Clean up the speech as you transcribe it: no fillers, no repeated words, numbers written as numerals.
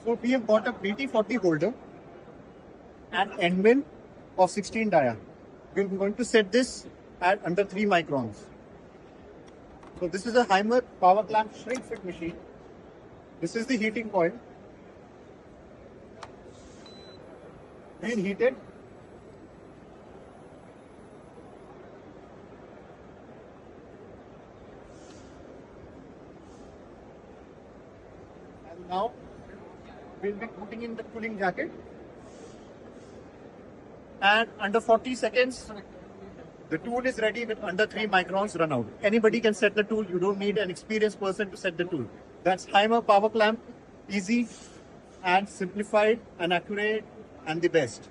So we have got a BT40 holder and end mill of 16 dia. We're going to set this at under 3 microns. So this is a Haimer power clamp Shrinkfit machine. This is the heating coil. Being heated. And now we'll be putting in the cooling jacket. And under 40 seconds, the tool is ready with under 3 microns runout. Anybody can set the tool. You don't need an experienced person to set the tool. That's Haimer power clamp. Easy and simplified and accurate and the best.